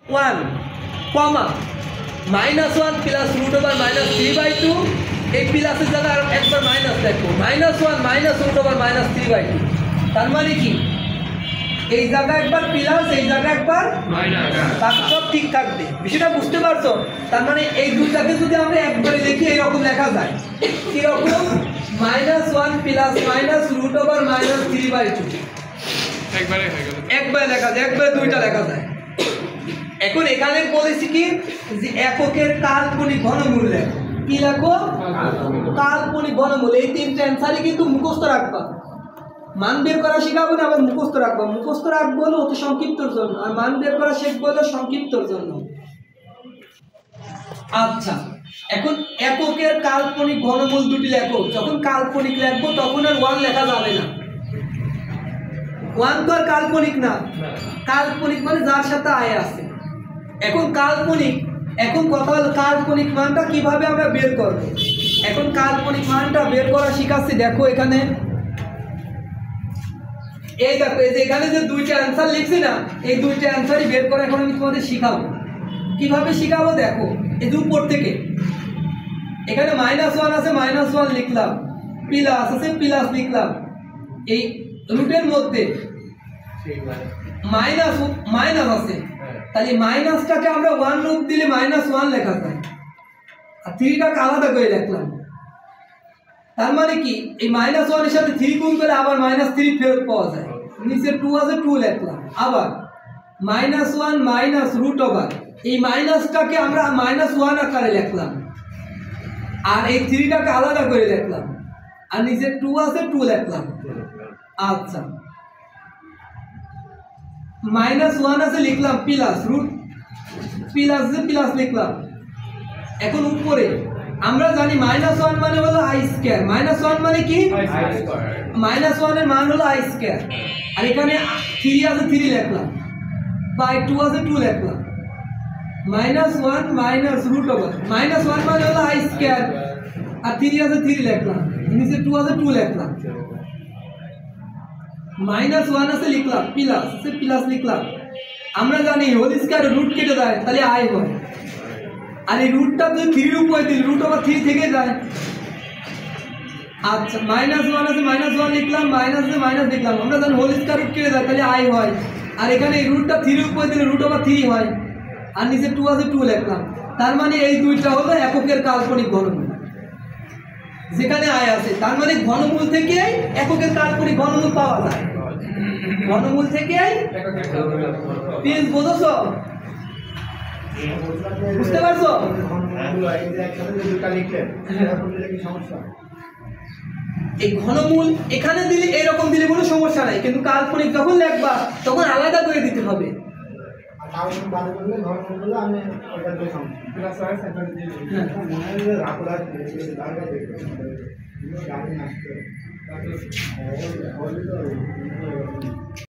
1 কমা -1 plus √/-3/2 এই প্লাসের জায়গায় আর একবার মাইনাস লিখবো -1 √/-3/2 তার মানে কি এই জায়গায় একবার প্লাস এই জায়গায় একবার মাইনাস বাকি সব ঠিক থাকবে বিষয়টা বুঝতে পারছো তার মানে এই দুইটাকে যদি আমরা একবারে লিখি এরকম লেখা যায় কি রকম -1 প্লাস √/-3/2 একবারে লেখা যায় একবারে দুইটা লেখা যায় এখন এখানে বলেছি কি যে এককের কাল্পনিক ঘনমূল লেখো কি লেখো কাল্পনিক ঘনমূল এই তিনটা অ্যানসারই কিন্তু মুখস্থ রাখবা মান বের করা শিখাবো না আবার মুখস্থ রাখবো হলো অতি সংক্ষিপ্তর জন্য আর মান বের করা শিখবো হলো সংক্ষিপ্তর জন্য আচ্ছা এখন এককের কাল্পনিক ঘনমূল দুটি লেখো যখন কাল্পনিক লিখবো তখন আর 1 লেখা যাবে না 1 তো আর কাল্পনিক না কাল্পনিক মানে যার সাথে আয় আছে এখন কাল্পনিক এখন কথা হলো কাল্পনিক মানটা কিভাবে আমরা বের করব এখন কাল্পনিক মানটা বের করা শিখাচ্ছি দেখো এখানে এই দেখো এই যে এখানে যে দুইটা অ্যানসার লিখছি না এই দুইটা অ্যানসারই বের করা এখন আমি তোমাদের শিখাবো কিভাবে শিখাবো দেখো এই যে উপর থেকে এখানে -1 আছে -1 লিখলাম প্লাস আছে প্লাস লিখলাম এই রুটের মধ্যে মাইনাস আছে তাহলে মাইনাসটাকে আমরা 1 রূপ দিলে -1 লেখা যায় আর 3টাকে আলাদা করে লিখলাম তার মানে কি এই -1 এর সাথে 3 গুণ করলে আবার -3 ফেরত পাওয়া যায় নিচে 2 আছে 2 লিখলাম আবার -1 √/, এই মাইনাসটাকে আমরা -1 আকারে লিখলাম আর এই 3টাকে আলাদা করে লিখলাম আর নিচে 2 আছে 2 লিখলাম আচ্ছা -1 আছে লিখলাম প্লাস প্লাস লিখলাম এখন উপরে আমরা জানি -1 মানে হলো i², -1 মানে কি -1 এর মান হলো i² আর এখানে 3 আছে 3 লিখলাম বাই 2 আছে 2 লিখলাম -1 √/, -1 মানে হলো i² আর 3 আছে 3 লিখলাম নিচে 2 আছে 2 লিখলাম -1 আছে লিখলাম প্লাস লিখলাম আমরা জানি হোল স্কয়ার রুট কেটে যায় তাহলে i হয় আর এই রুটটা তো 3 এর উপরে দিল √/3 থেকে যায় আচ্ছা -1 আছে -1 লিখলাম মাইনাস আছে মাইনাস লিখলাম আমরা জানি হোল স্কয়ার রুট কেটে যায় তাহলে i হয় আর এখানে এই রুটটা 3 এর উপরে দিলে √/3 হয় আর নিচে 2 আছে 2 লিখলাম তার মানে এই দুইটা হলো এককের কাল্পনিক ঘনমূল যেখানে i আছে তার মানে ঘনমূল থেকে এককের কাল্পনিক ঘনমূল পাওয়া যায় ঘনমূল থেকে প্লিজ বুঝছো বুঝতে পারছো এই ঘনমূল এখানে দিলে এরকম দিলে কোনো সমস্যা নাই কিন্তু কাল্পনিক যখন লিখবা তখন আলাদা করে দিতে হবে